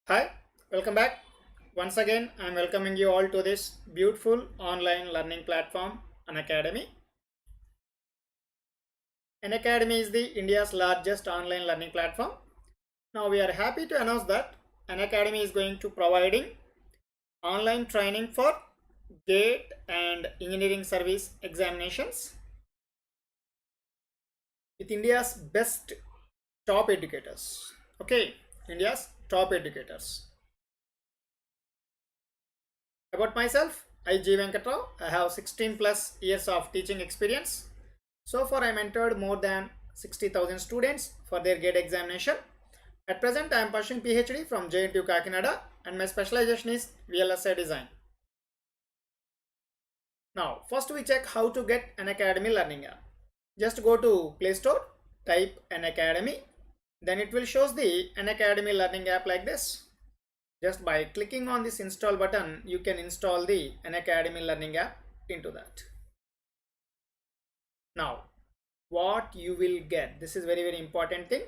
Hi, welcome back. Once again, I'm welcoming you all to this beautiful online learning platform, Unacademy. Unacademy is the India's largest online learning platform. Now we are happy to announce that Unacademy is going to providing online training for GATE and engineering service examinations with India's best top educators. Okay, India's top educators. About myself, I G Venkata. I have 16 plus years of teaching experience. So far, I mentored more than 60,000 students for their GATE examination. At present, I am pursuing PhD from JNTU Kakinada and my specialization is VLSI design. Now, first we check how to get Unacademy learning app. Just go to Play Store, type Unacademy, then it will show the Unacademy learning app like this. Just by clicking on this install button, you can install the Unacademy learning app into that. Now, what you will get, this is very important thing.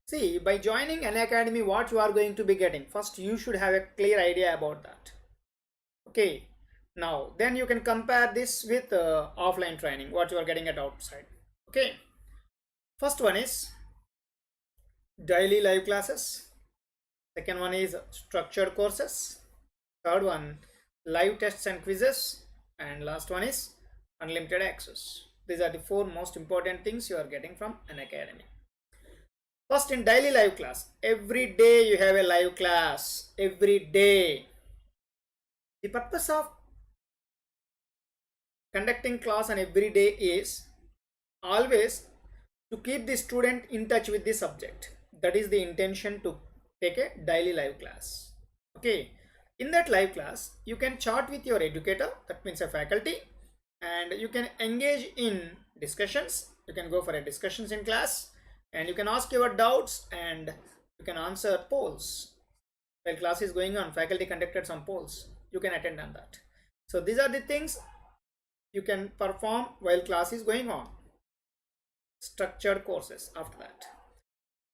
See, by joining Unacademy, what you are going to be getting, first you should have a clear idea about that. Okay, now then you can compare this with offline training, what you are getting at outside. Okay, first one is daily live classes. Second one is structured courses. Third one, live tests and quizzes. And last one is unlimited access. These are the four most important things you are getting from Unacademy. First, in daily live class, every day you have a live class. Every day. The purpose of conducting class on every day is always to keep the student in touch with the subject. That is the intention to take a daily live class. Okay, in that live class you can chat with your educator, that means a faculty, and you can engage in discussions. You can go for a discussions in class and you can ask your doubts and you can answer polls. While class is going on, faculty conducted some polls, you can attend on that. So these are the things you can perform while class is going on. Structured courses. After that,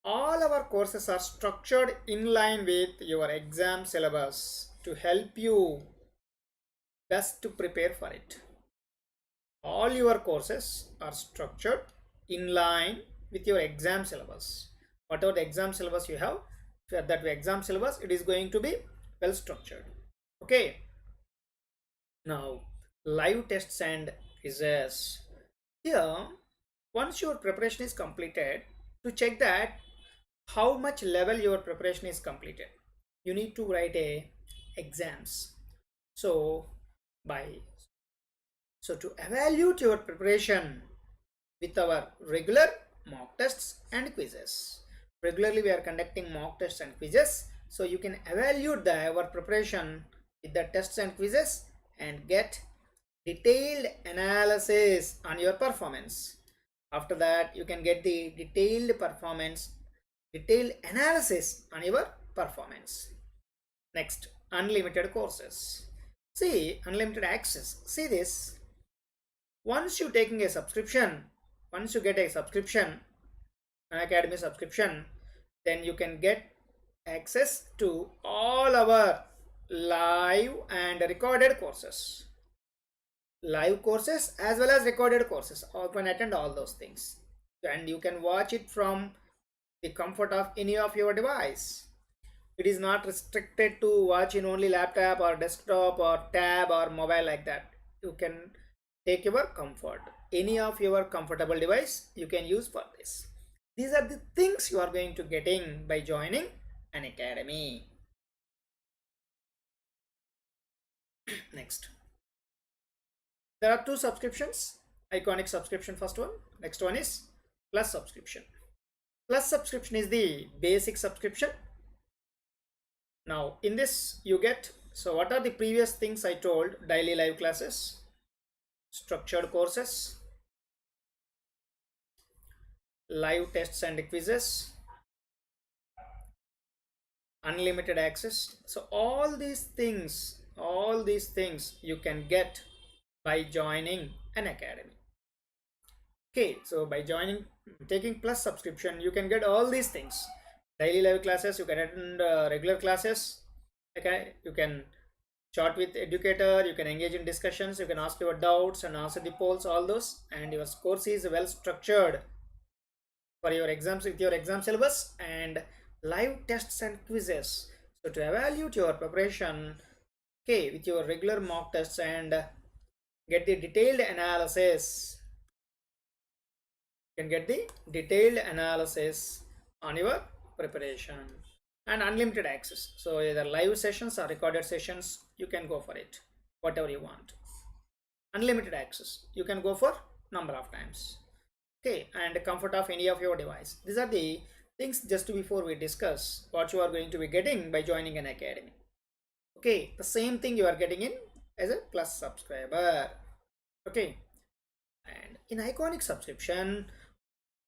all our courses are structured in line with your exam syllabus to help you best to prepare for it. All your courses are structured in line with your exam syllabus. Whatever the exam syllabus you have, for that exam syllabus, it is going to be well structured. Okay, now live tests and quizzes. Here, once your preparation is completed, to check that how much level your preparation is completed, you need to write exams. So to evaluate your preparation with our regular mock tests and quizzes, regularly we are conducting mock tests and quizzes, so you can evaluate our preparation with the tests and quizzes and get detailed analysis on your performance. After that, you can get the detailed analysis on your performance. Next, unlimited courses. See, unlimited access. See this. Once you taking a subscription, once you get a subscription, an academy subscription, then you can get access to all our live and recorded courses. Live courses as well as recorded courses. You can attend all those things. And you can watch it from the comfort of any of your device. It is not restricted to watch in only laptop or desktop or tab or mobile like that. You can take your comfort. Any of your comfortable device you can use for this. These are the things you are going to getting by joining Unacademy. Next, there are two subscriptions. Iconic subscription, first one. Next one is plus subscription. Plus subscription is the basic subscription. Now in this you get, so what are the previous things I told? Daily live classes, structured courses, live tests and quizzes, unlimited access. So all these things you can get by joining Unacademy. Okay, so by taking plus subscription, you can get all these things. daily live classes, you can attend regular classes. Okay, you can chat with educator, you can engage in discussions, you can ask your doubts and answer the polls, all those, and your course is well structured for your exams with your exam syllabus and live tests and quizzes. So to evaluate your preparation, okay, with your regular mock tests and get the detailed analysis, you can get the detailed analysis on your preparation and unlimited access. So either live sessions or recorded sessions, you can go for it, whatever you want. Unlimited access, you can go for number of times. Okay, and comfort of any of your device. These are the things just before we discuss what you are going to be getting by joining an academy. Okay, the same thing you are getting in as a plus subscriber. Okay, and in iconic subscription,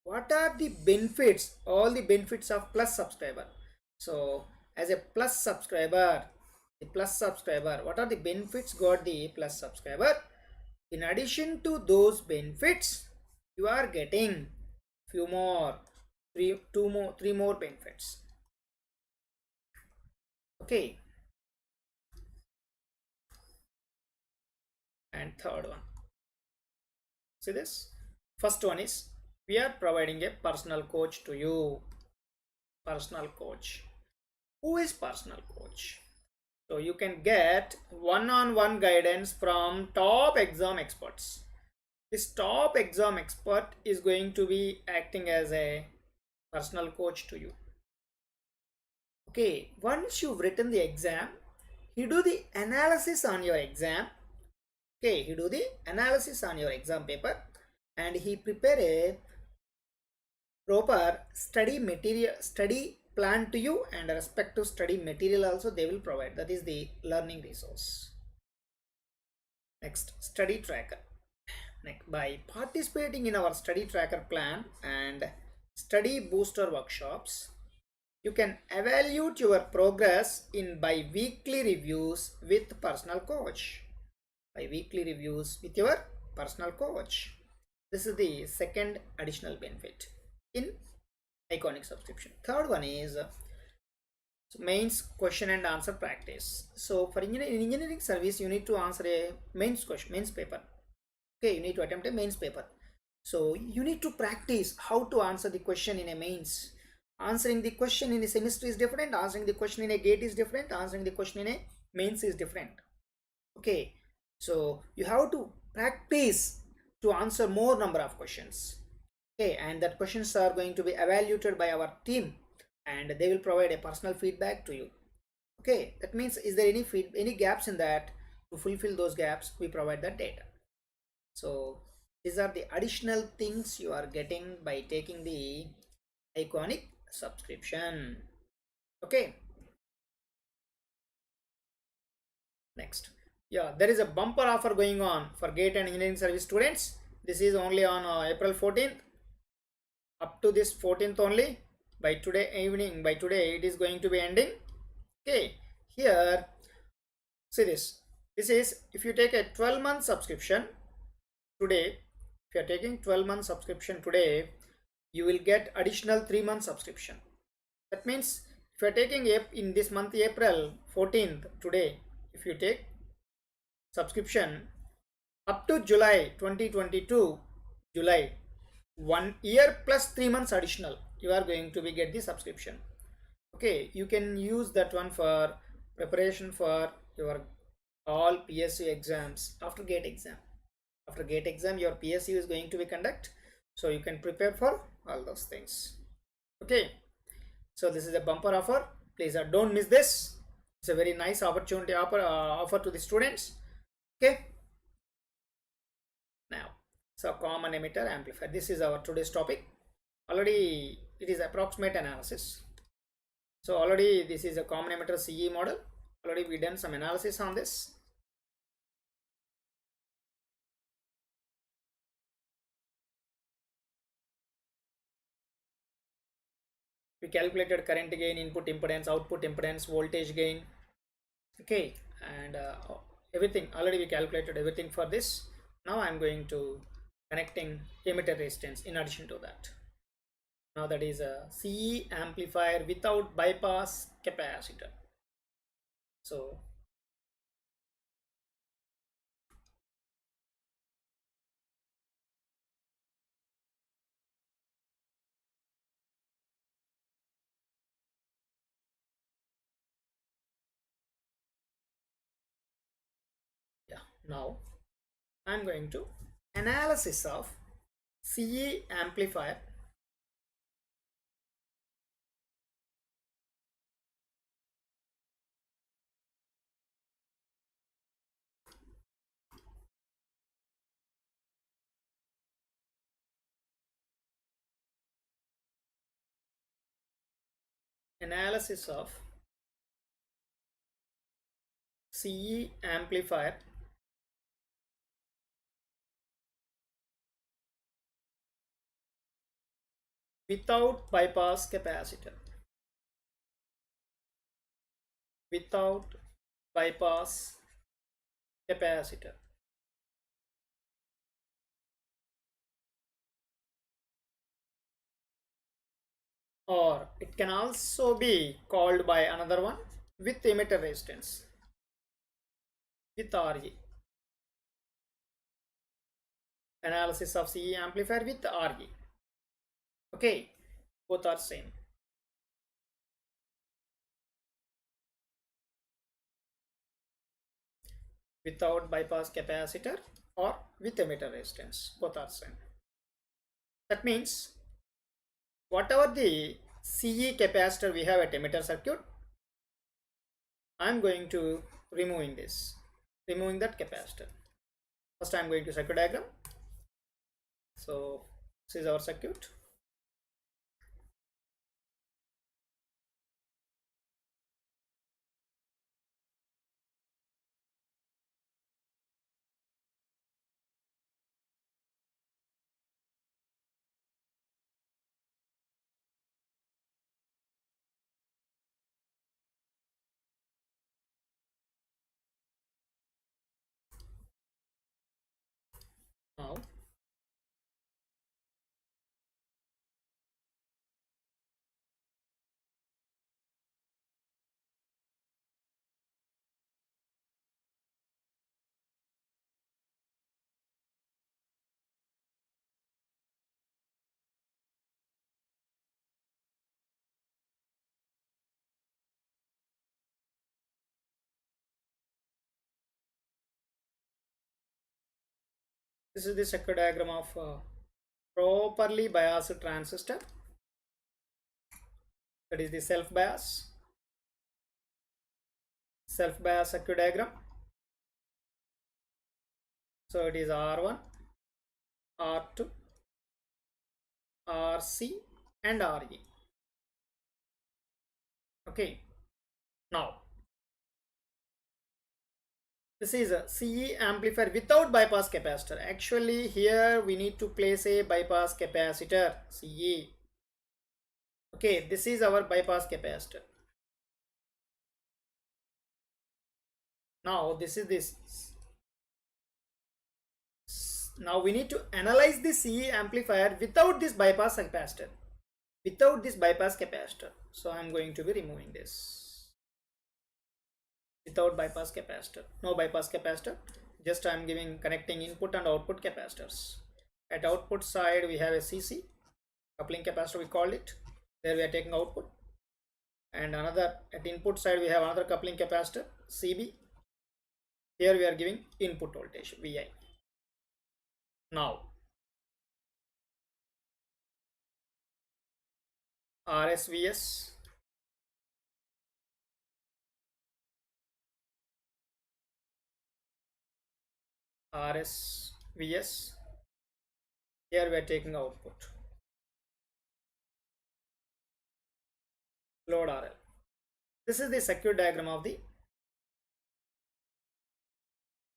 what are the benefits, all the benefits of plus subscriber? So as a plus subscriber, the plus subscriber, what are the benefits got the plus subscriber? In addition to those benefits, you are getting few more, three more benefits. Okay, and third one, see this, first one is we are providing a personal coach to you. Personal coach, who is personal coach? So you can get one-on-one guidance from top exam experts. This top exam expert is going to be acting as a personal coach to you. Okay, once you've written the exam, he do the analysis on your exam. Okay, he do the analysis on your exam paper and he prepare a proper study material, study plan to you, and respective study material also they will provide. That is the learning resource. Next, study tracker. Next, by participating in our study tracker plan and study booster workshops, you can evaluate your progress in bi-weekly reviews with personal coach. Bi-weekly reviews with your personal coach. This is the second additional benefit in iconic subscription. Third one is mains question and answer practice. So for engineering service, you need to answer a mains question, mains paper. Okay, you need to attempt a mains paper. So you need to practice how to answer the question in a mains. Answering the question in a semester is different, answering the question in a gate is different, answering the question in a mains is different. Okay, so you have to practice to answer more number of questions. Okay, and that questions are going to be evaluated by our team and they will provide a personal feedback to you. Okay, that means is there any gaps in that? To fulfill those gaps, we provide that data. So these are the additional things you are getting by taking the iconic subscription. Okay, next, yeah, there is a bumper offer going on for GATE and engineering service students. This is only on April 14th, up to this 14th only. By today evening, by today it is going to be ending. Okay, here see this, this is if you take a 12-month subscription today, if you are taking 12-month subscription today, you will get additional 3-month subscription. That means if you are taking in this month April 14th today, if you take subscription up to July 2022, July, 1 year plus 3 months additional, you are going to be get the subscription. Okay, you can use that one for preparation for your all PSU exams after GATE exam. After GATE exam, your PSU is going to be conduct, so you can prepare for all those things. Okay, so this is a bumper offer. Please don't miss this. It's a very nice opportunity offer to the students. Okay, now, so common emitter amplifier. This is our today's topic. Already it is approximate analysis. So already this is a common emitter CE model. Already we done some analysis on this. We calculated current gain, input impedance, output impedance, voltage gain. Okay, and everything already we calculated everything for this. Now I am going to connecting emitter resistance in addition to that. Now that is a CE amplifier without bypass capacitor. So yeah, now I'm going to analysis of CE amplifier analysis of CE amplifier without bypass capacitor. Without bypass capacitor. Or it can also be called by another one with emitter resistance with RE. Analysis of CE amplifier with RE. Okay, both are same. Without bypass capacitor or with emitter resistance, both are same. That means whatever the CE capacitor we have at emitter circuit, I'm going to removing that capacitor. First I'm going to circuit diagram. So this is our circuit. Now this is the circuit diagram of properly biased transistor. That is the self bias circuit diagram. So it is R1, R2, RC and RE. Okay, now this is a CE amplifier without bypass capacitor. Actually here we need to place a bypass capacitor CE. Okay, this is our bypass capacitor. Now this is this. Now we need to analyze the CE amplifier without this bypass capacitor. Without this bypass capacitor. So I am going to be removing this. Without bypass capacitor. No bypass capacitor. Just I am giving connecting input and output capacitors. At output side we have a CC. Coupling capacitor we called it. There we are taking output. And another at input side we have another coupling capacitor CB. Here we are giving input voltage VI. Now RSVS, RSVS, here we are taking output, load RL. This is the circuit diagram of the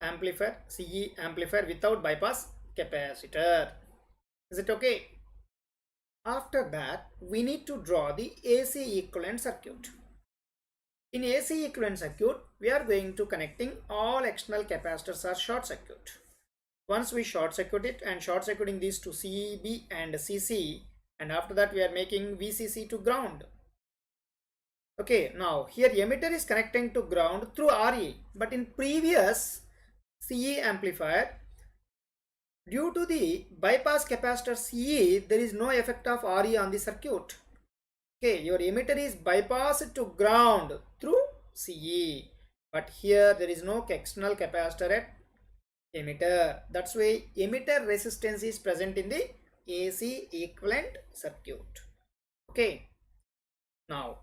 amplifier, CE amplifier without bypass capacitor. Is it okay? After that, we need to draw the AC equivalent circuit. In AC equivalent circuit, we are going to connecting all external capacitors are short circuit. Once we short circuit it and short circuiting these to CB and CC, and after that we are making VCC to ground. Okay, now here emitter is connecting to ground through RE, but in previous CE amplifier, due to the bypass capacitor CE, there is no effect of RE on the circuit. Okay, your emitter is bypassed to ground through CE, but here there is no external capacitor at emitter. That's why emitter resistance is present in the AC equivalent circuit. Okay, now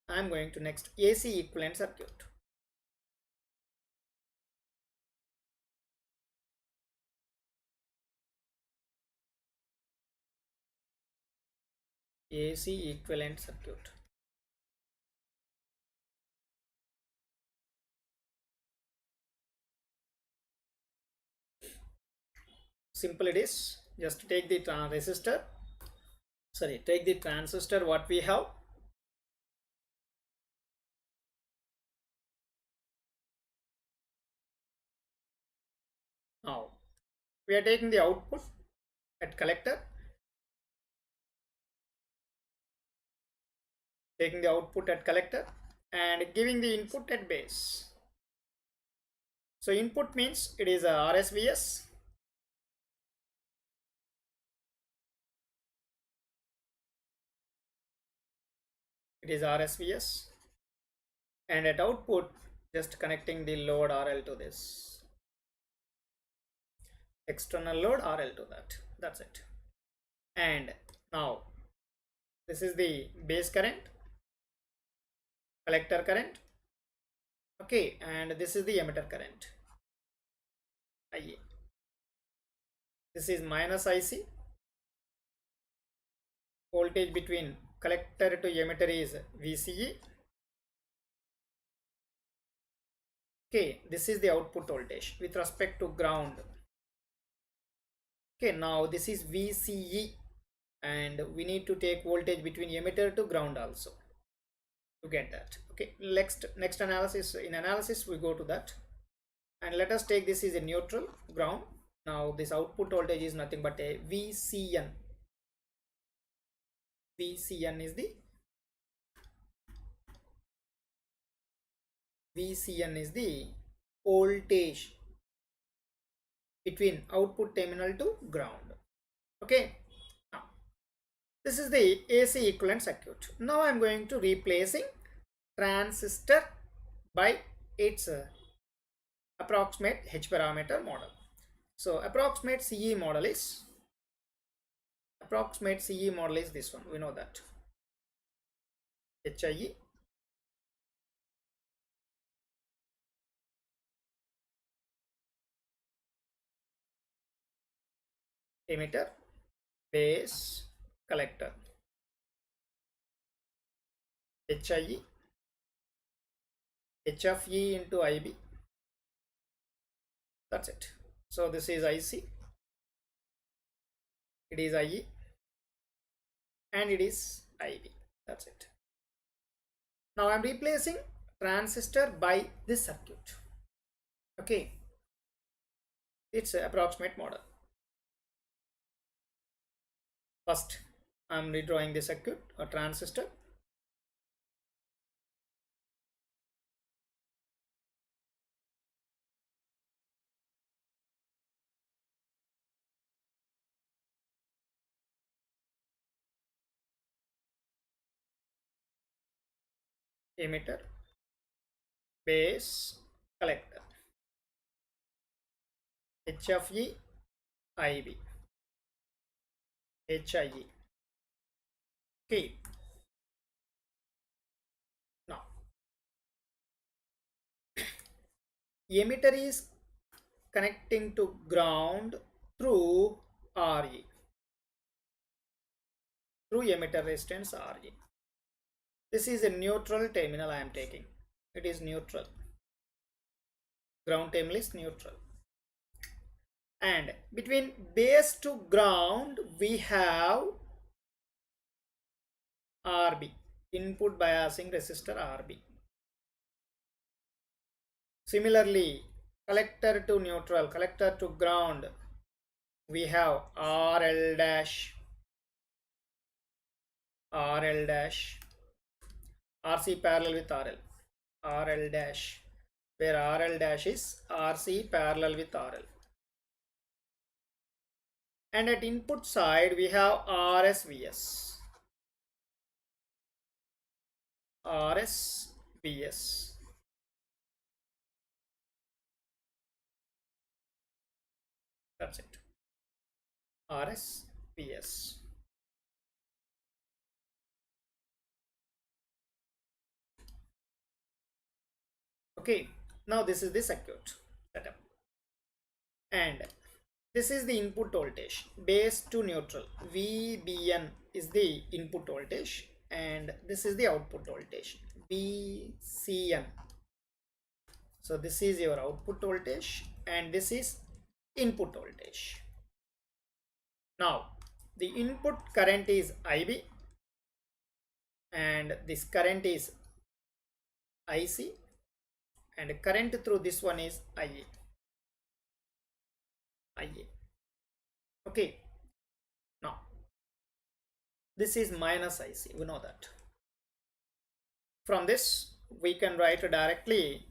I am going to next AC equivalent circuit. AC equivalent circuit. Simple it is. Just take the take the transistor what we have. Now we are taking the output at collector, taking the output at collector and giving the input at base. So input means it is a RSVS, it is RSVS, and at output just connecting the load RL to this, external load RL to that. That's it. And now this is the base current, collector current. Okay, and this is the emitter current, IA. This is minus IC. Voltage between collector to emitter is VCE. Okay, this is the output voltage with respect to ground. Okay, now this is VCE, and we need to take voltage between emitter to ground also to get that. Okay, next analysis, in analysis we go to that, and let us take this is a neutral ground. Now this output voltage is nothing but a VCN. VCN is the voltage between output terminal to ground. Okay, now this is the AC equivalent circuit. Now I am going to replacing transistor by its approximate H parameter model. So approximate CE model is this one. We know that HIE, emitter, base, collector. HIE, H of E into IB. That's it. So this is IC, it is IE, and it is IB. That's it. Now I'm replacing transistor by this circuit. Okay, it's an approximate model. First I'm redrawing the circuit, a transistor. Emitter, base, collector. H of E, IB, HIE. Okay, now emitter is connecting to ground through RE, through emitter resistance RE. This is a neutral terminal I am taking. It is neutral. Ground terminal is neutral. And between base to ground we have RB, input biasing resistor RB. Similarly, collector to neutral, collector to ground, we have RL dash. RL dash, RC parallel with RL, RL dash, where RL dash is RC parallel with RL. And at input side we have RSVS, RSVS. That's it. RSVS. Okay, now this is the circuit setup, and this is the input voltage base to neutral. VBN is the input voltage, and this is the output voltage VCN. So this is your output voltage, and this is input voltage. Now the input current is IB, and this current is IC, and current through this one is IA. Okay, now this is minus IC, we know that. From this we can write directly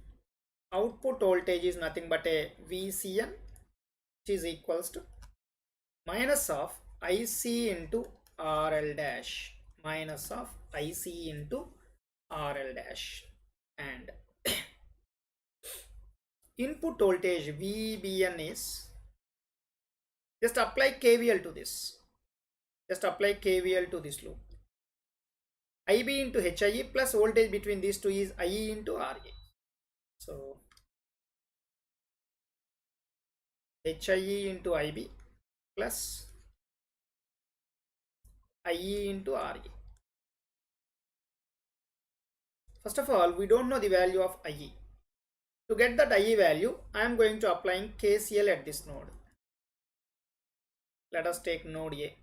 output voltage is nothing but a VCN, which is equals to minus of IC into RL dash, minus of IC into RL dash, and input voltage VBN is, just apply KVL to this, just apply KVL to this loop. IB into HIE plus voltage between these two is IE into RA. So HIE into IB plus IE into RA. First of all, we don't know the value of IE. To get that IE value, I am going to applying KCL at this node. Let us take node A.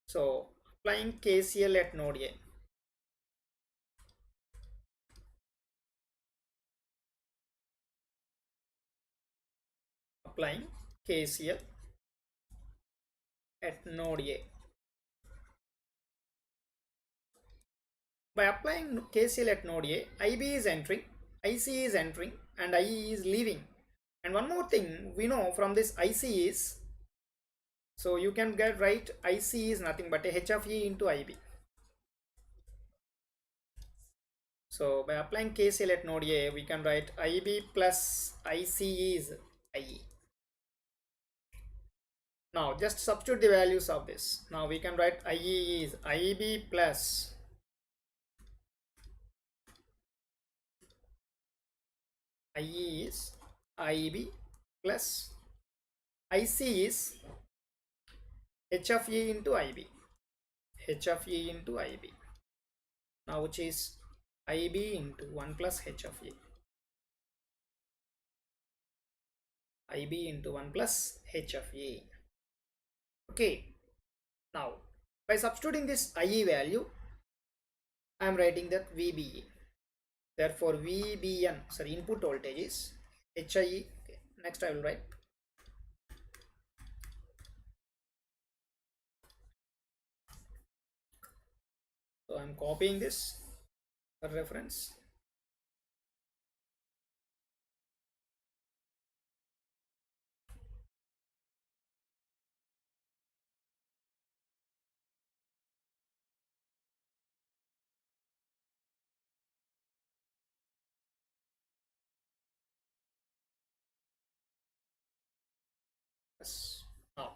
So applying KCL at node A. Applying KCL at node A. By applying KCL at node A, IB is entering, IC is entering, and IE is leaving. And one more thing we know from this IC is, so you can get right, IC is nothing but a H of E into IB. So by applying KCL at node A, we can write IB plus IC is IE. Now just substitute the values of this. Now we can write IE is IB plus IE is IB plus IC is H of E into IB. H of E into IB. Now which is IB into 1 plus H of E. IB into 1 plus H of E. Okay. Now by substituting this IE value, I am writing that VBE. Therefore VBN, sorry, input voltage is HIE. Okay. Next I will write so I am copying this for reference. Yes. Now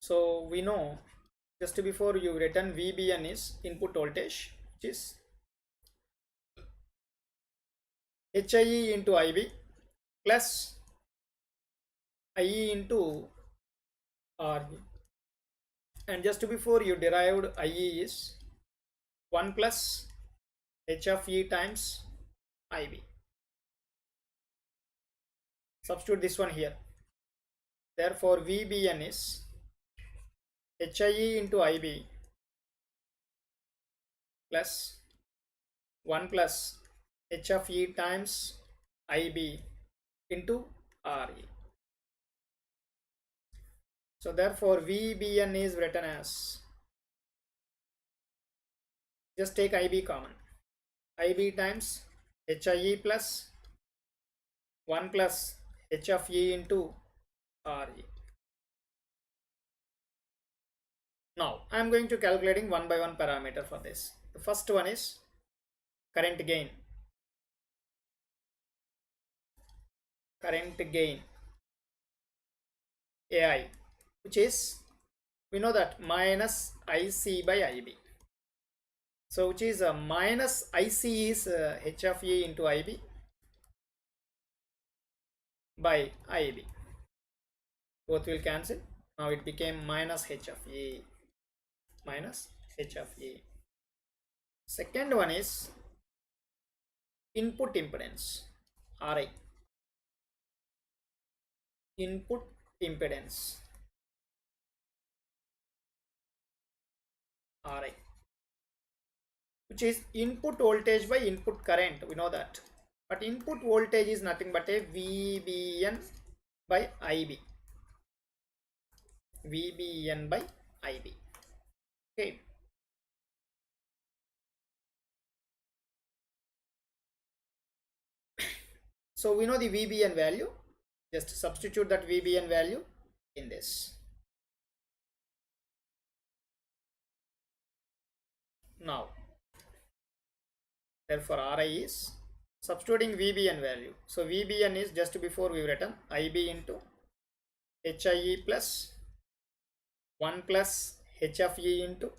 so we know just before you written VBN is input voltage, which is HIE into IB plus IE into RB, and just before you derived IE is 1 plus H of E times IB. Substitute this one here. Therefore VBN is HIE into IB plus 1 plus H of E times IB into RE. So therefore VBN is written as, just take IB common, IB times HIE plus 1 plus H of E into RE. Now I am going to calculating one by one parameter for this. The first one is current gain. Current gain AI, which is, we know that minus IC by IB. So which is minus IC is H of E into IB by IB. Both will cancel. Now it became minus H of E. Minus H of E. Second one is input impedance, RI. Input impedance, RI, which is input voltage by input current, we know that. But input voltage is nothing but a VBN by IB. VBN by IB. Okay. So we know the VBN value. Just substitute that VBN value in this. Now, therefore RI is substituting VBN value. So VBN is, just before we written IB into HIE plus 1 plus H of E into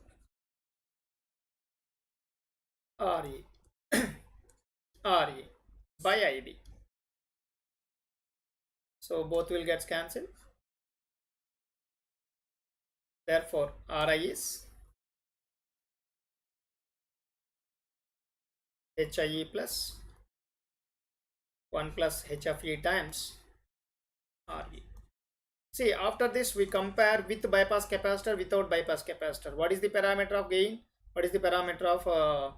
RE. RE by IB. So both will get cancelled. Therefore RI is HIE plus 1 plus H of E times RE. See, after this we compare with bypass capacitor, without bypass capacitor. What is the parameter of gain? What is the parameter of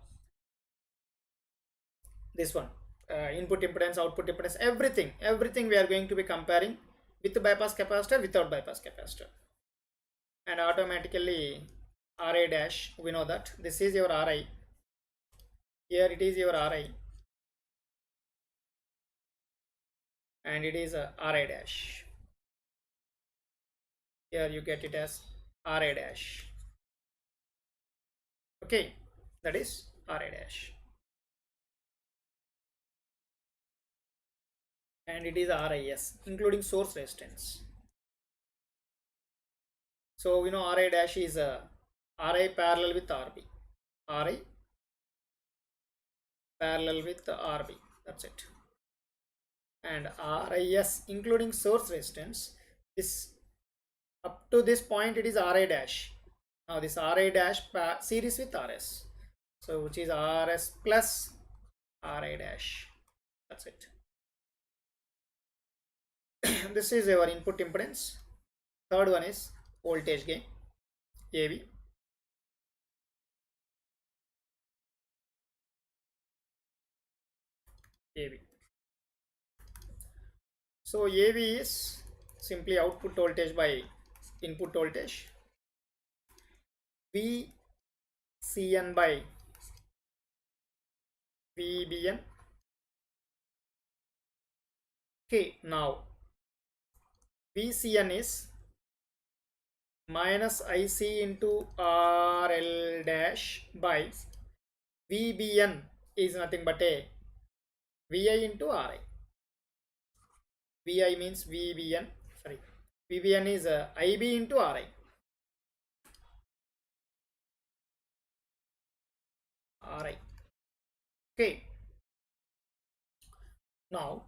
this one? Input impedance, output impedance, everything we are going to be comparing with bypass capacitor, without bypass capacitor. And automatically RI dash, we know that this is your RI. Here it is your RI. And it is a RI dash. Here you get it as RI dash. Okay, that is RI dash. And it is RIS, including source resistance. So we know RI dash is a RI parallel with RB. RI parallel with RB. That's it. And RIS including source resistance. This up to this point it is RI dash. Now this RI dash series with RS. So which is RS plus RI dash. That's it. This is our input impedance. Third one is voltage gain, AV. AV. So AV is simply output voltage by input voltage. VCN by VBN. Okay, now VCN is minus IC into RL dash by VBN is nothing but a VI into RI. VI means VBN, sorry, VBN is IB into RI. RI. Okay. Now,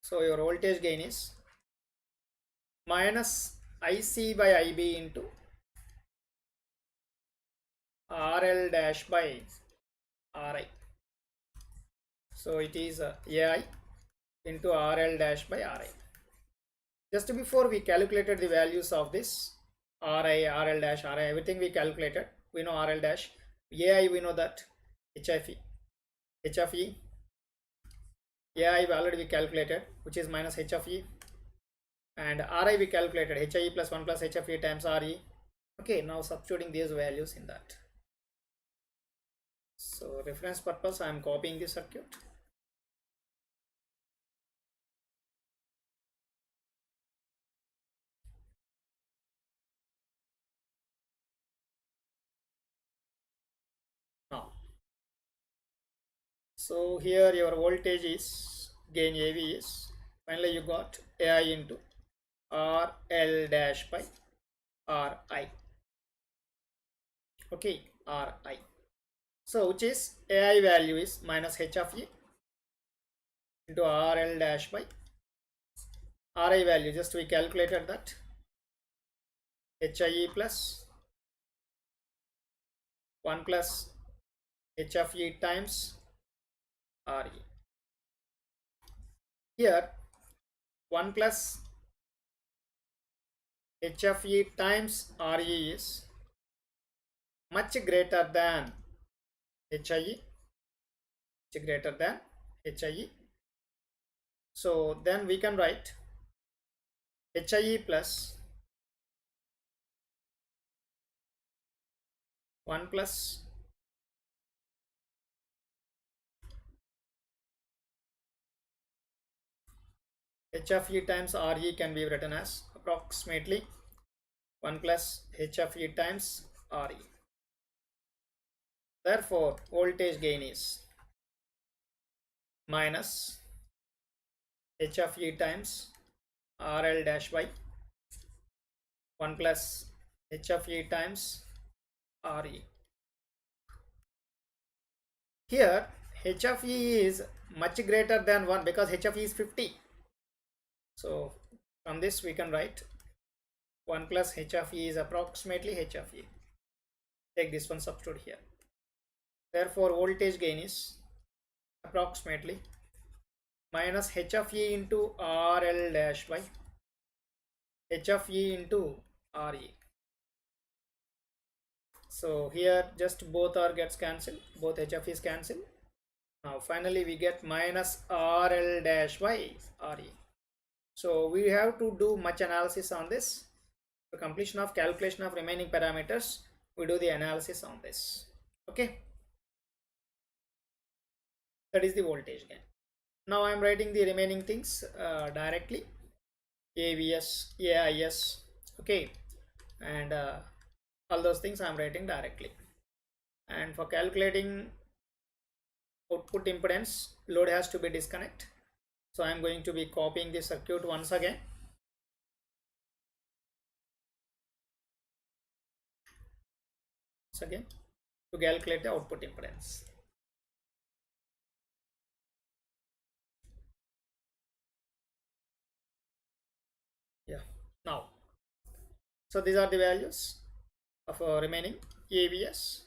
so your voltage gain is minus IC by IB into RL dash by RI. So it is AI into RL dash by RI. Just before we calculated the values of this RI, RL dash, RI, everything we calculated. We know RL dash. AI we know that HFE. HFE. AI we already calculated, which is minus H of E. and Ri we calculated HIE plus 1 plus HFE times Re. Okay, now substituting these values in that. So reference purpose, I am copying the circuit. Now, so here your voltage is gain AV is, finally you got AI into RL dash by Ri. Okay, Ri. So which is AI value is minus H of E into RL dash by Ri value. Just we calculated that HIE plus 1 plus H of E times Re. Here 1 plus H of E times Re is much greater than HIE, much greater than HIE. So then we can write HIE plus 1 plus H of E times Re can be written as approximately 1 plus H of E times Re. Therefore, voltage gain is minus H of E times RL dash by 1 plus H of E times Re. Here H of E is much greater than 1 because H of E is 50. So from this we can write 1 plus H of E is approximately H of E. Take this one, substitute here. Therefore voltage gain is approximately minus H of E into RL dash by H of E into Re. So here just both R gets cancelled, both H of E is cancelled. Now finally we get minus RL dash by Re. So we have to do much analysis on this. For completion of calculation of remaining parameters, we do the analysis on this. Okay, that is the voltage gain. Now I am writing the remaining things directly. AVS, AIS, okay, and all those things I am writing directly. And for calculating output impedance, load has to be disconnect. So I am going to be copying the circuit once again. To calculate the output impedance. Yeah, now, so these are the values of remaining AVS,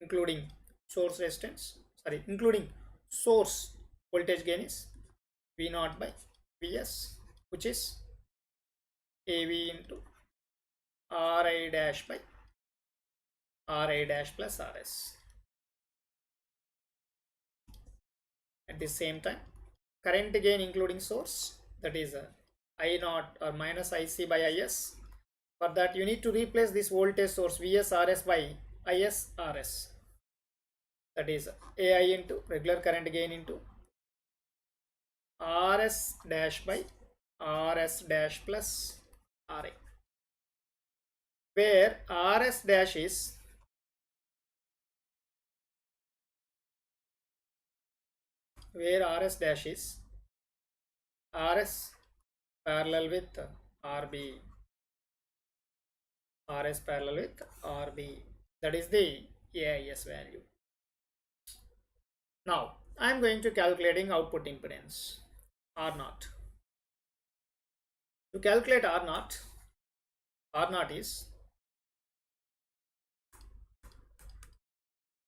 including source resistance, including source voltage gain is V0 by Vs, which is AV into Ri dash by Ri dash plus Rs. At the same time, current gain including source, that is I0 or minus IC by Is. For that you need to replace this voltage source Vs Rs by Is Rs. That is AI into regular current gain into Rs dash by Rs dash plus Ra, where Rs dash is Rs parallel with Rb, Rs parallel with Rb, that is the AIS value. Now I am going to calculating output impedance R0. To calculate R0 is,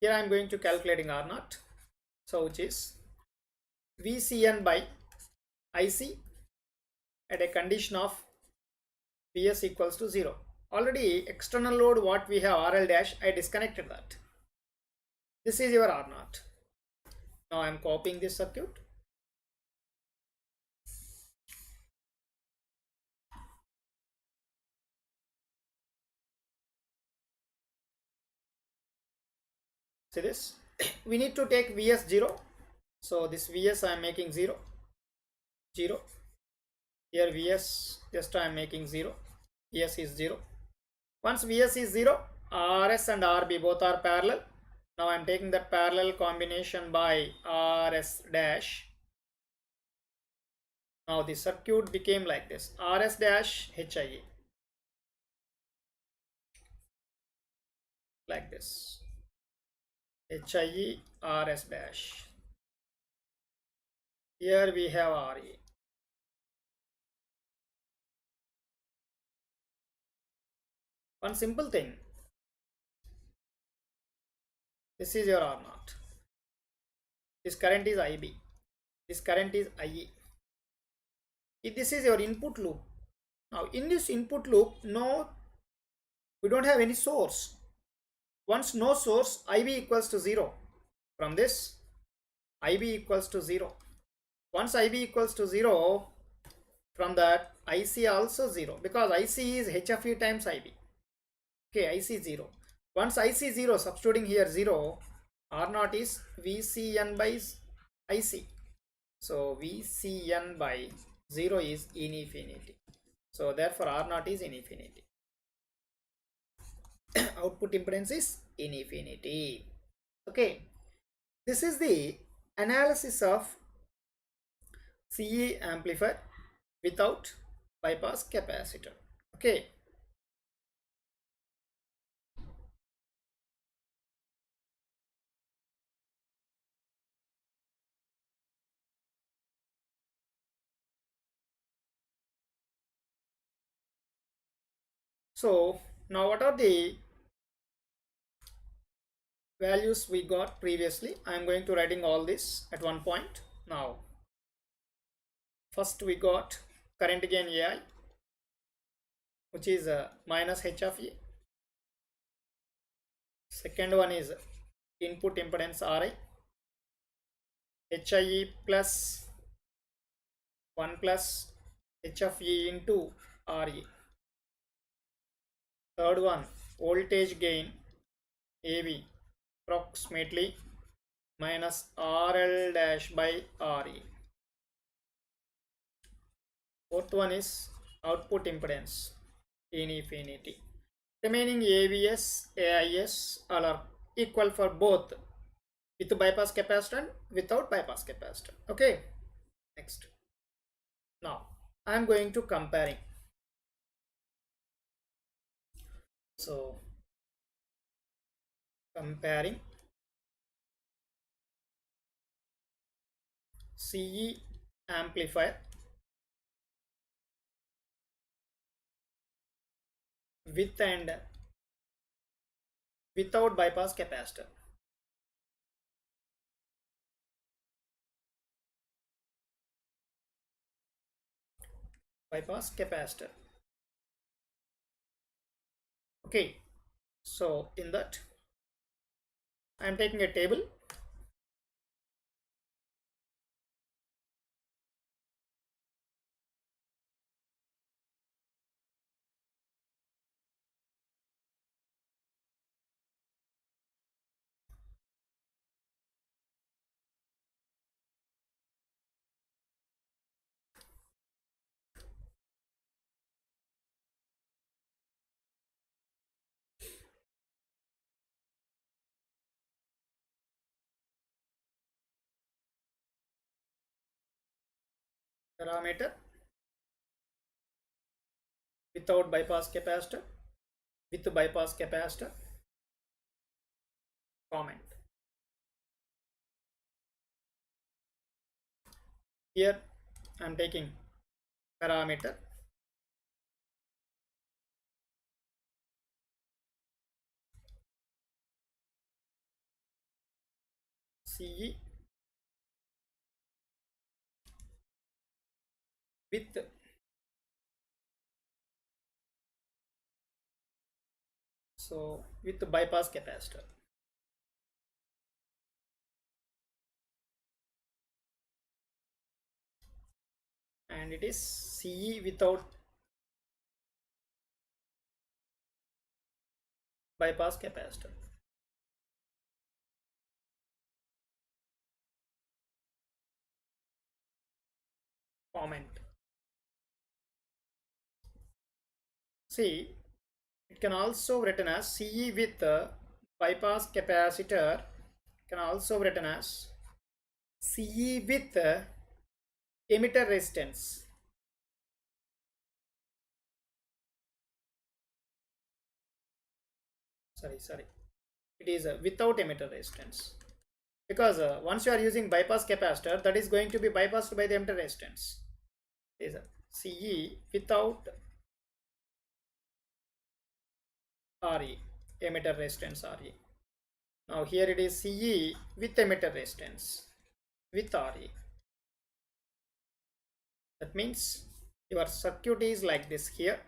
here I am going to calculating R0, so which is VCN by IC at a condition of Vs equals to 0. Already external load what we have RL dash, I disconnected that. This is your R0. Now I am copying this circuit. See this? We need to take Vs 0. So this Vs I am making 0. 0. Here Vs just I am making 0. Vs is 0. Once Vs is 0, Rs and Rb both are parallel. Now I am taking that parallel combination by Rs dash. Now the circuit became like this. Rs dash HIE. Like this. HIE Rs dash. Here we have RE. One simple thing. This is your R naught. This current is IB. This current is IE. This is your input loop. Now in this input loop, we don't have any source. Once no source, IB equals to 0. From this, IB equals to 0. Once IB equals to 0, from that IC also 0, because IC is HFE times IB. Okay, IC 0. Once IC 0, substituting here 0, R naught is VCN by IC. So VCN by 0 is in infinity. So therefore R naught is in infinity. Output impedance is in infinity. Okay, this is the analysis of CE amplifier without bypass capacitor. Okay, so now what are the values we got previously? I am going to writing all this at one point. Now first we got current gain AI, which is minus H of E. Second one is input impedance Ri, HIE plus 1 plus H of E into Re. Third one, voltage gain AV approximately minus RL dash by Re. Fourth one is output impedance in infinity. Remaining AVS, AIS all are equal for both with bypass capacitor and without bypass capacitor. Okay, next. Now I am going to comparing. So comparing CE amplifier with and without bypass capacitor. Bypass capacitor. Okay, so in that I am taking a table. Parameter without bypass capacitor, with bypass capacitor, comment. Here I am taking parameter CE with with bypass capacitor. And it is CE without bypass capacitor. comment. See, it can also written as CE with bypass capacitor, can also written as CE with emitter resistance. Sorry, it is without emitter resistance, because once you are using bypass capacitor, that is going to be bypassed by the emitter resistance. Is CE without RE, emitter resistance RE. Now here it is CE with emitter resistance with RE. That means your circuit is like this here.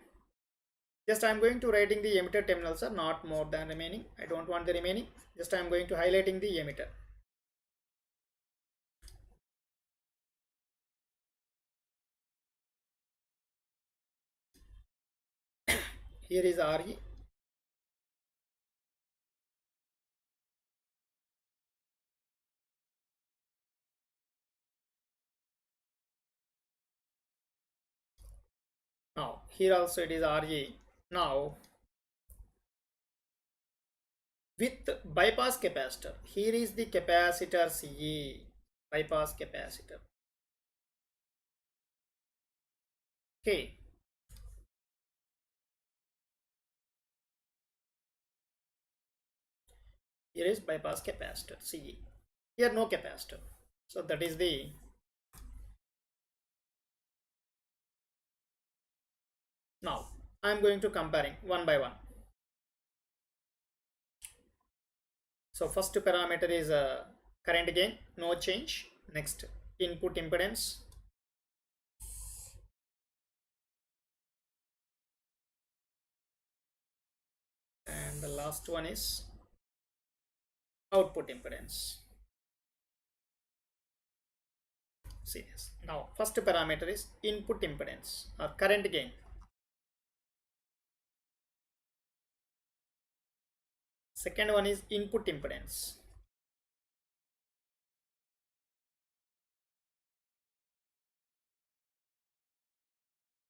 Just I am going to writing the emitter terminals are not more than remaining. I don't want the remaining. Just I am going to highlighting the emitter. Here is RE. Now here also it is RE. Now with bypass capacitor, here is the capacitor CE, bypass capacitor. Okay. Here is bypass capacitor CE. Here no capacitor. So that is the now I am going to comparing one by one. So first parameter is current gain, no change. Next, input impedance. And the last one is output impedance. See this. Now first parameter is input impedance or current gain. Second one is input impedance.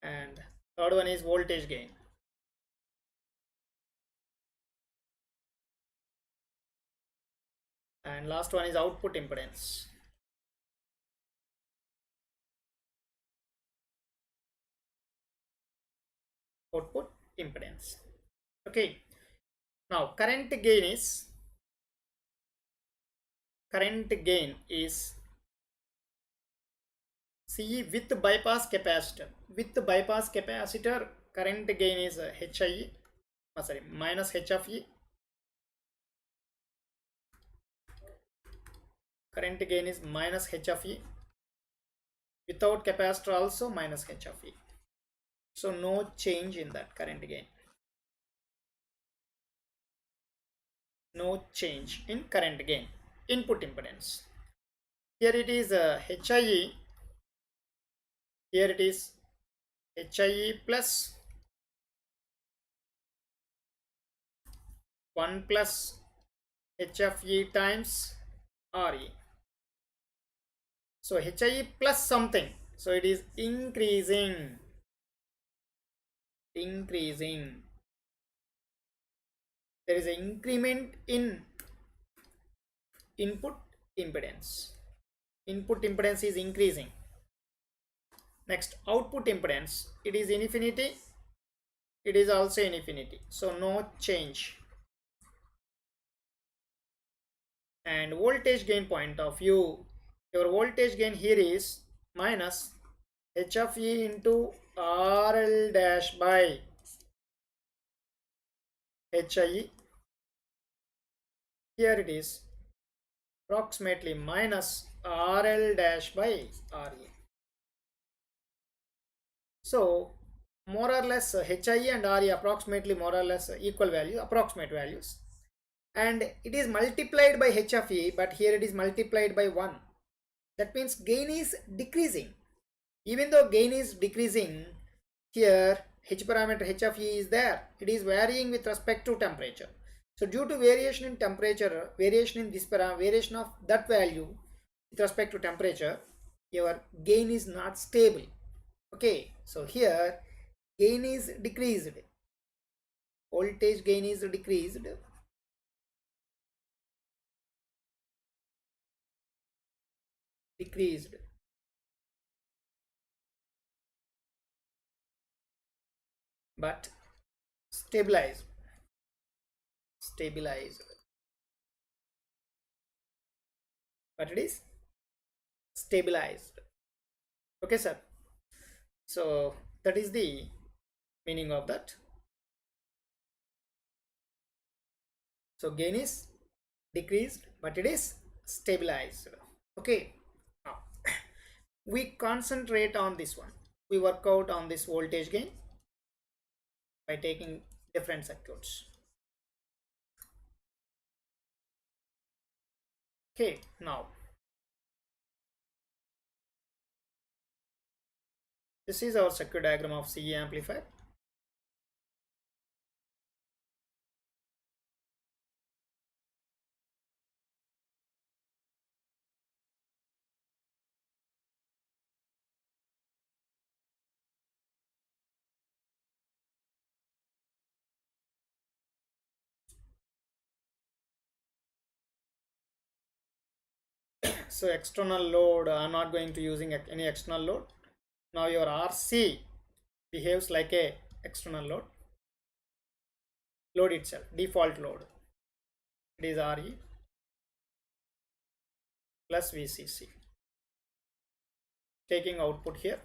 And third one is voltage gain. And last one is output impedance. Output impedance. Okay. Now current gain is CE with bypass capacitor. With bypass capacitor, current gain is HIE, minus H of E. Current gain is minus H of E. Without capacitor also minus H of E. So no change in that current gain. No change in current gain. Input impedance. Here it is HIE. Here it is HIE plus 1 plus HFE times RE. So HIE plus something. So it is increasing. There is an increment in input impedance. Input impedance is increasing. Next, output impedance. It is infinity. It is also infinity. So no change. And voltage gain point of view, your voltage gain here is minus H of E into RL dash by HIE. Here it is approximately minus RL dash by RE. So more or less HIE and RE approximately more or less equal value, approximate values. And it is multiplied by H of E, but here it is multiplied by 1. That means gain is decreasing. Even though gain is decreasing, here H parameter H of E is there. It is varying with respect to temperature. So due to variation in temperature, variation in this parameter, variation of that value with respect to temperature, your gain is not stable. Okay, so here gain is decreased, voltage gain is decreased, but stabilized, stabilized, but it is stabilized. Okay, sir. So that is the meaning of that. So gain is decreased, but it is stabilized. Okay. Now we concentrate on this one. We work out on this voltage gain by taking different circuits. Okay, now this is our circuit diagram of CE amplifier. So external load, I'm not going to using any external load. Now your RC behaves like a external load itself, default load. It is RE plus VCC. Taking output here.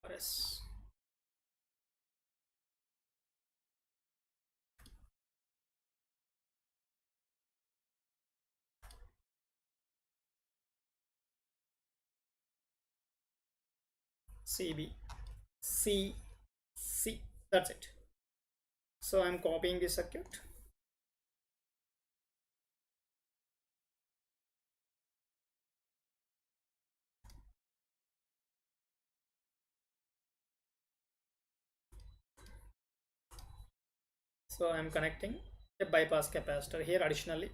RS. CB, C, that's it. So I'm copying the circuit. So I'm connecting a bypass capacitor here additionally.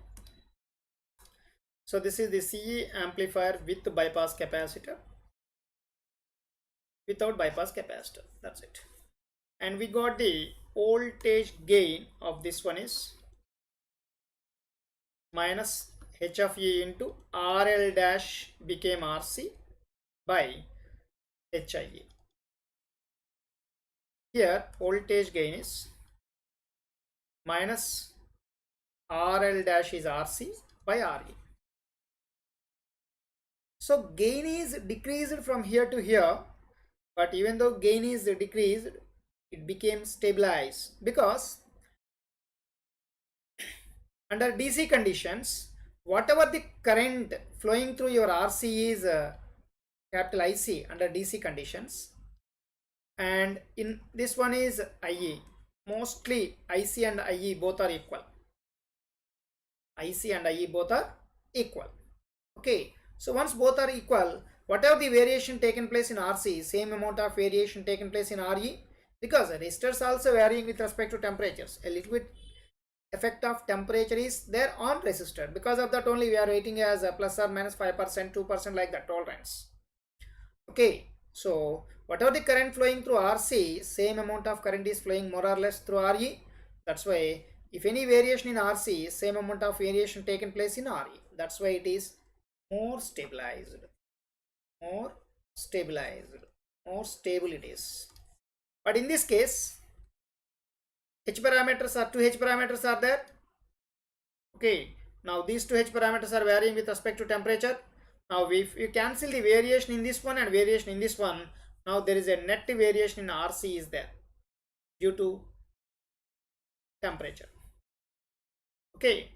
So this is the CE amplifier with bypass capacitor, without bypass capacitor, that's it. And we got the voltage gain of this one is minus H of E into RL dash became RC by HIE. Here voltage gain is minus RL dash is RC by RE. So gain is decreased from here to here, but even though gain is decreased, it became stabilized because under DC conditions, whatever the current flowing through your RC is capital IC under DC conditions, and in this one is IE. Mostly IC and IE both are equal. IC and IE both are equal. Okay, so once both are equal, whatever the variation taken place in RC, same amount of variation taken place in RE, because resistors also varying with respect to temperatures. A little bit effect of temperature is there on resistor. Because of that only we are rating as a plus or minus 5%, 2% like that tolerance. Okay, so whatever the current flowing through RC, same amount of current is flowing more or less through RE. That's why if any variation in RC, same amount of variation taken place in RE. That's why it is more stabilized, more stabilized, more stable it is. But in this case, H parameters are 2 H parameters are there. Okay, now these 2 H parameters are varying with respect to temperature. Now if you cancel the variation in this one and variation in this one, now there is a net variation in RC is there due to temperature. Okay,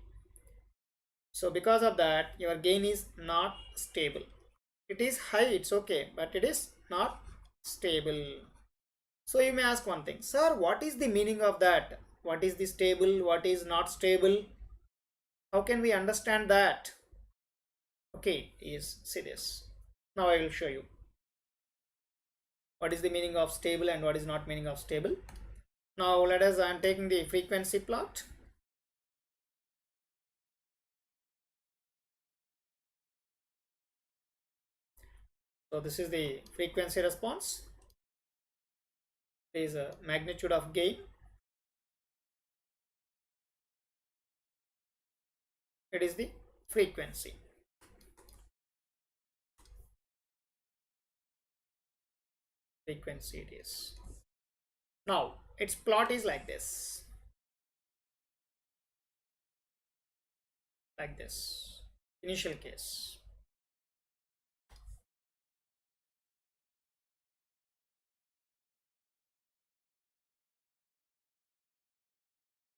so because of that your gain is not stable. It is high, it's okay, but it is not stable. So you may ask one thing, sir, what is the meaning of that? What is the stable, what is not stable? How can we understand that? Okay, is see this. Now I will show you what is the meaning of stable and what is not meaning of stable. Now let us, I am taking the frequency plot. So this is the frequency response. There is a magnitude of gain. It is the frequency. Frequency it is. Now its plot is like this. Like this. Initial case.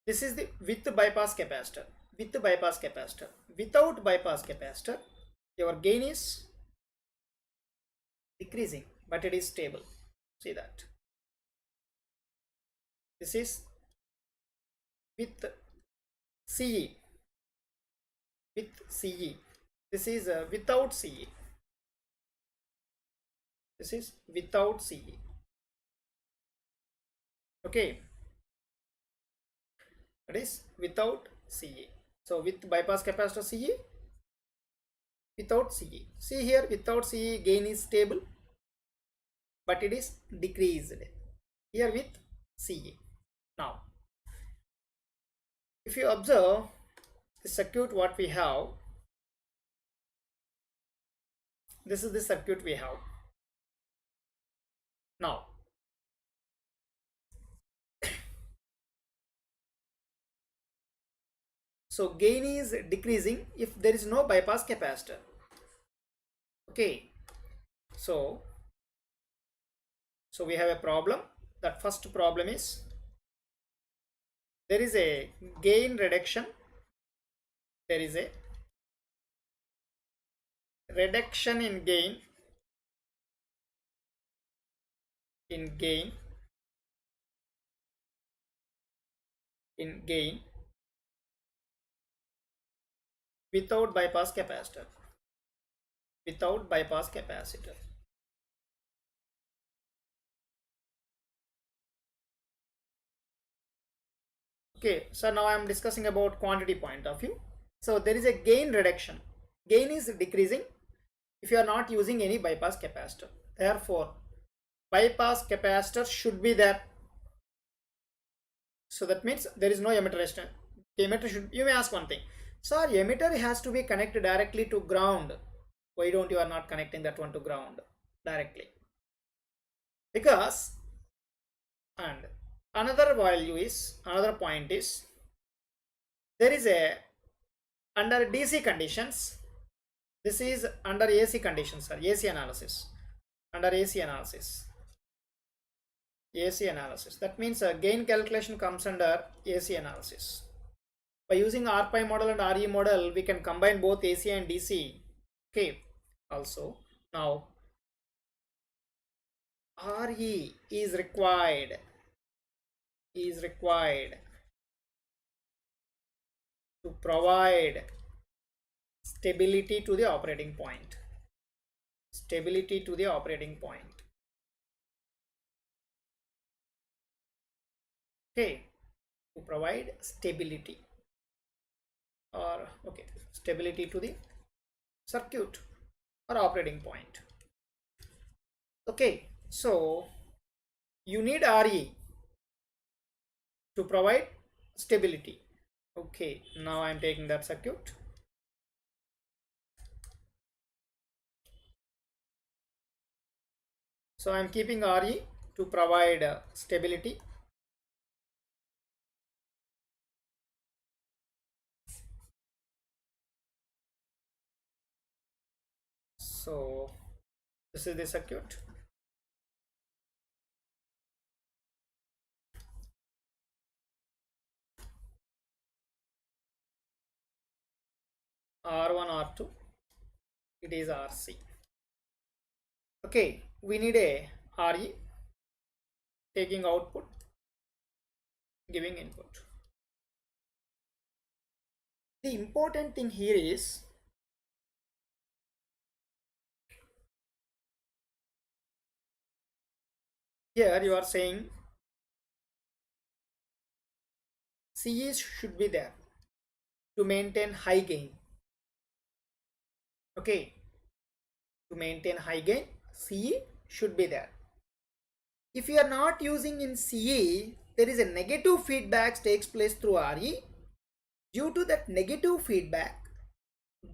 This is the with bypass capacitor. With bypass capacitor. Without bypass capacitor, your gain is decreasing, but it is stable. See that. This is with CE. With CE. This is without CE. This is without CE. Okay. That is without CE. So with bypass capacitor CE, without CE. See here, without CE gain is stable, but it is decreased. Here with CE. Now, if you observe the circuit what we have, this is the circuit we have. Now, so gain is decreasing if there is no bypass capacitor. Okay, so we have a problem. That first problem is there is a gain reduction. There is a reduction in gain in gain without bypass capacitor. Without bypass capacitor. Okay, so now I am discussing about quantity point of view. So there is a gain reduction. Gain is decreasing if you are not using any bypass capacitor. Therefore, bypass capacitor should be there. So that means there is no emitter resistance. The emitter should, you may ask one thing, sir, emitter has to be connected directly to ground. Why don't you are not connecting that one to ground directly? Because, and another value is, another point is, there is a, under DC conditions, this is under AC conditions, sir, AC analysis, under AC analysis. AC analysis. That means gain calculation comes under AC analysis. By using RPi model and RE model, we can combine both AC and DC. Okay. Also, now RE is required to provide stability to the operating point. Stability to the operating point. Okay, to provide stability, or okay, stability to the circuit or operating point. Okay, so you need RE to provide stability. Okay, now I am taking that circuit. So I am keeping RE to provide stability. So this is the circuit. R1, R2, it is RC. Okay, we need a RE taking output, giving input. The important thing here is Here you are saying CE should be there to maintain high gain. Okay, to maintain high gain, CE should be there. If you are not using in CE, there is a negative feedback takes place through RE. Due to that negative feedback,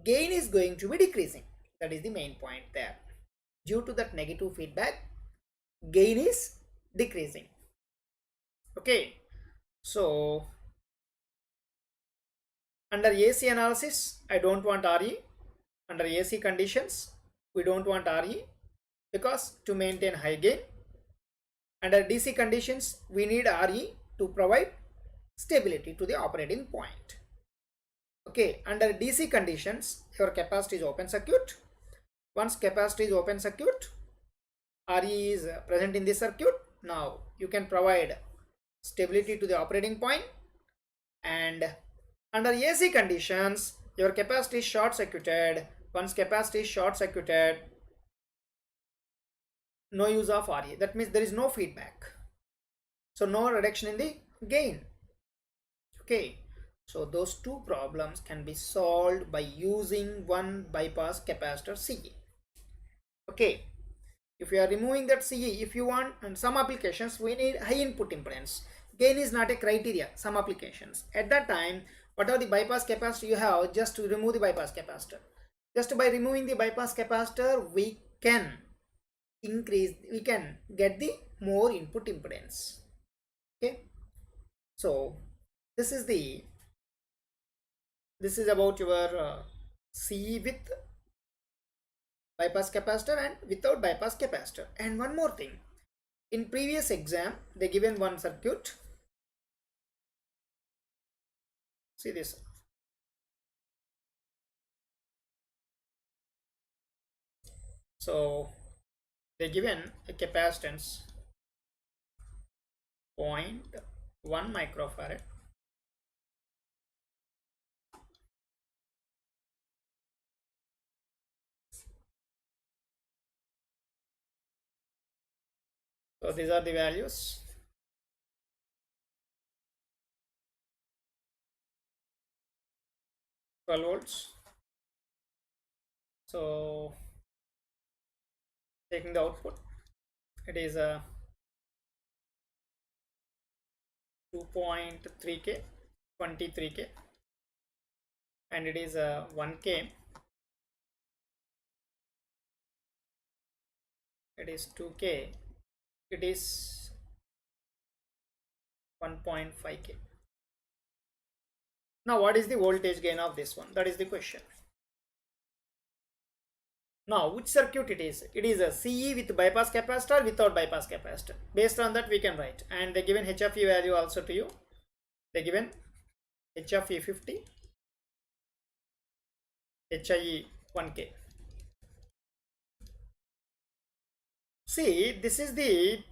gain is going to be decreasing. That is the main point there. Due to that negative feedback, gain is decreasing. Okay, so under AC analysis, I don't want RE. Under AC conditions, we don't want RE because to maintain high gain. Under DC conditions, we need RE to provide stability to the operating point. Okay, under DC conditions, your capacitor is open circuit. Once capacitor is open circuit, RE is present in the circuit. Now you can provide stability to the operating point. And under AC conditions, your capacitor is short circuited. Once capacitor is short circuited, no use of RE. That means there is no feedback. So no reduction in the gain. Okay. So those two problems can be solved by using one bypass capacitor CE. Okay. If you are removing that CE, if you want, in some applications we need high input impedance. Gain is not a criteria. Some applications. At that time, whatever the bypass capacitor you have, just to remove the bypass capacitor. Just by removing the bypass capacitor, we can get the more input impedance. Okay. So this is about your CE with bypass capacitor and without bypass capacitor. And one more thing, in previous exam they given one circuit. See this. So they given a capacitance 0.1 microfarad, so these are the values. $12 volts. So taking the output, it is a 2.3K, 23K, and it is a 1K, it is 2K, it is 1.5K. Now what is the voltage gain of this one? That is the question. Now which circuit it is? It is a CE with bypass capacitor, without bypass capacitor. Based on that we can write. And they given HFE value also to you. They given HFE 50, HIE 1K. See, this is the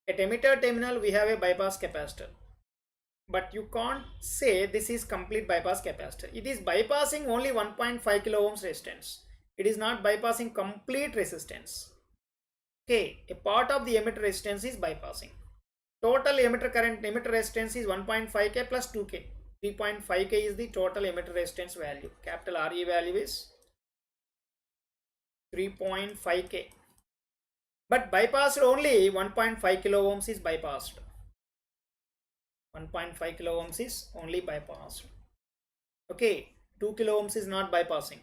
at emitter terminal we have a bypass capacitor, but you can't say this is complete bypass capacitor. It is bypassing only 1.5 kilo ohms resistance. It is not bypassing complete resistance. Okay, a part of the emitter resistance is bypassing. Total emitter current, emitter resistance is 1.5K plus 2K. 3.5K is the total emitter resistance value. Capital RE value is 3.5K. But bypassed only 1.5 kilo ohms is bypassed. 1.5 kilo ohms is only bypassed. Okay, 2 kilo ohms is not bypassing.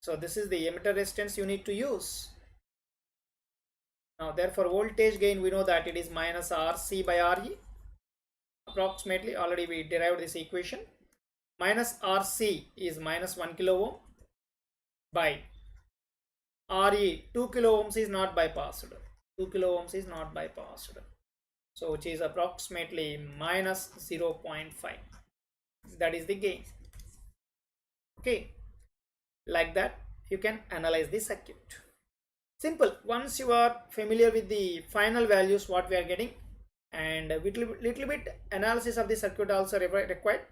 So this is the emitter resistance you need to use. Now therefore voltage gain we know that it is minus RC by RE. Approximately already we derived this equation. Minus RC is minus 1 kilo ohm by RE 2 kilo ohms is not bypassed. 2 kilo ohms is not bypassed. So which is approximately minus 0.5. That is the gain. Okay. Like that you can analyze the circuit. Simple. Once you are familiar with the final values what we are getting, and a little bit analysis of the circuit also required.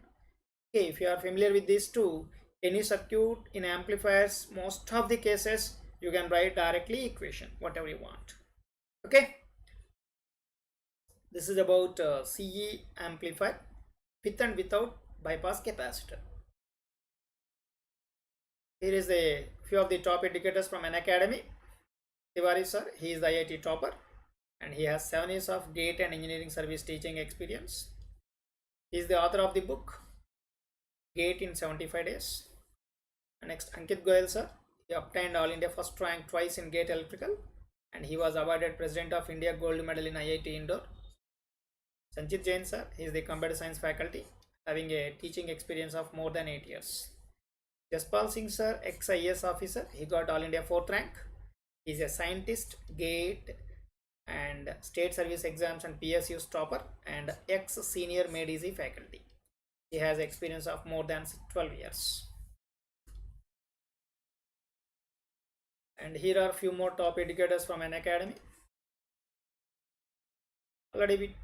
Okay, if you are familiar with these two, any circuit in amplifiers, most of the cases You can write directly equation, whatever you want. Okay. This is about CE amplifier with and without bypass capacitor. Here is a few of the top educators from Unacademy. Tiwari sir, he is the IIT topper and he has 7 years of GATE and engineering service teaching experience. He is the author of the book GATE in 75 days. Next, Ankit Goyal sir, he obtained All India first rank twice in GATE Electrical and he was awarded President of India Gold Medal in IIT Indore. Sanchit Jain sir, he is the computer science faculty having a teaching experience of more than 8 years. Jaspal Singh sir, ex-IAS officer, he got All India 4th rank. He is a scientist, GATE and State Service Exams and PSU's topper and ex-senior GATE ESE faculty. He has experience of more than 12 years. And here are a few more top educators from Unacademy.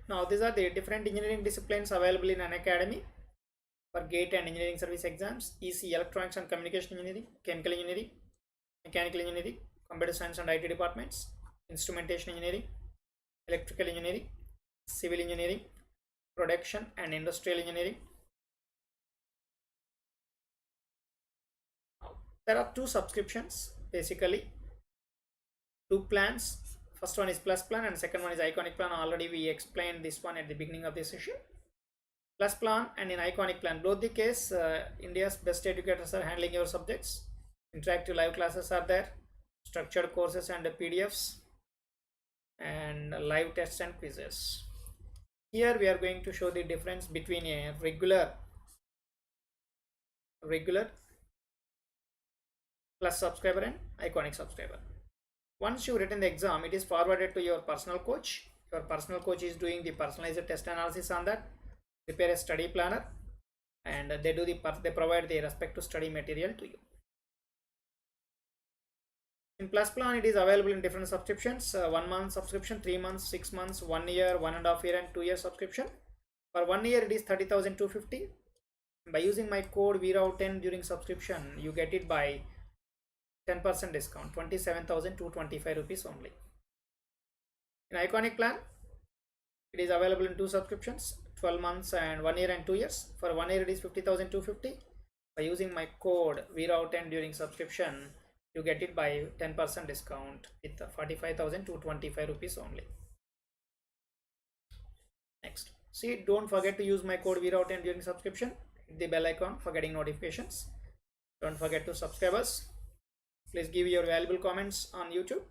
Now these are the different engineering disciplines available in Unacademy for GATE and engineering service exams: EC, electronics and communication engineering, chemical engineering, mechanical engineering, computer science and IT departments, instrumentation engineering, electrical engineering, civil engineering, production and industrial engineering. There are two subscriptions, basically two plans. First one is Plus Plan and second one is Iconic Plan. Already we explained this one at the beginning of this session. Plus Plan and in Iconic Plan, both the case, India's best educators are handling your subjects. Interactive live classes are there, structured courses and PDFs, and live tests and quizzes. Here we are going to show the difference between a regular Plus subscriber and Iconic subscriber. Once you written the exam, it is forwarded to your personal coach. Your personal coach is doing the personalized test analysis on that, prepare a study planner, and they provide the respective study material to you. In Plus Plan, it is available in different subscriptions: 1 month subscription, 3 months, 6 months, 1 year, 1.5 year, and 2 year subscription. For 1 year, it is 30,250. By using my code VRAW10 during subscription, you get it by 10% discount, 27,225 rupees only. In Iconic Plan, it is available in two subscriptions: 12 months and 1 year and 2 years. For 1 year, it is 50,250. By using my code VRAW10 during subscription, you get it by 10% discount with 45,225 rupees only. Next, see, don't forget to use my code VRAW10 during subscription. Hit the bell icon for getting notifications. Don't forget to subscribe us. Please give your valuable comments on YouTube.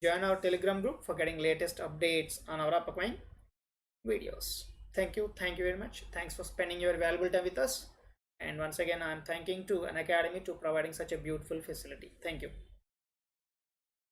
Join our Telegram group for getting latest updates on our upcoming videos. Thank you very much. Thanks for spending your valuable time with us. And once again, I am thanking to Unacademy to providing such a beautiful facility. Thank you.